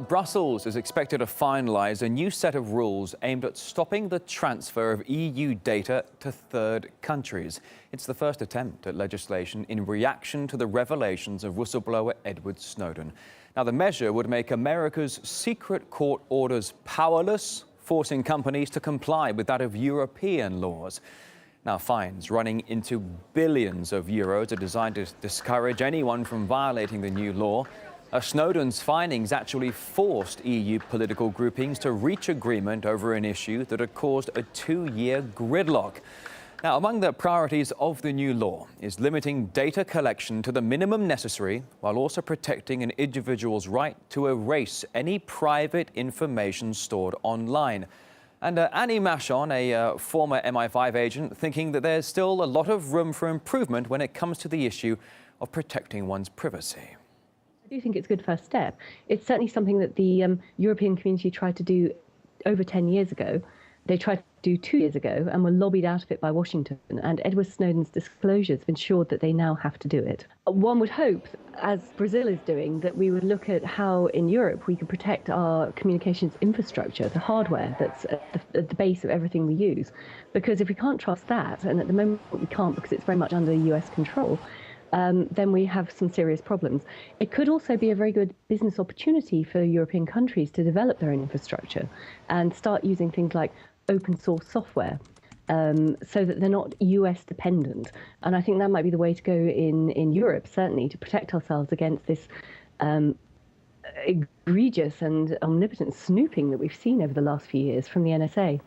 Brussels is expected to finalise a new set of rules aimed at stopping the transfer of EU data to third countries. It's the first attempt at legislation in reaction to the revelations of whistleblower Edward Snowden. Now, the measure would make America's secret court orders powerless, forcing companies to comply with that of European laws. Now, fines running into billions of euros are designed to discourage anyone from violating the new law. Snowden's findings actually forced EU political groupings to reach agreement over an issue that had caused a 2-year gridlock. Now, among the priorities of the new law is limiting data collection to the minimum necessary, while also protecting an individual's right to erase any private information stored online. And Annie Machon, a former MI5 agent, thinking that there's still a lot of room for improvement when it comes to the issue of protecting one's privacy. I do think it's a good first step. It's certainly something that the European community tried to do over 10 years ago. They tried to do 2 years ago and were lobbied out of it by Washington. And Edward Snowden's disclosures have ensured that they now have to do it. One would hope, as Brazil is doing, that we would look at how in Europe we can protect our communications infrastructure, the hardware that's at the base of everything we use. Because if we can't trust that, and at the moment we can't because it's very much under US control, then we have some serious problems. It could also be a very good business opportunity for European countries to develop their own infrastructure and start using things like open source software so that they're not US dependent. And I think that might be the way to go in Europe, certainly, to protect ourselves against this egregious and omnipotent snooping that we've seen over the last few years from the NSA.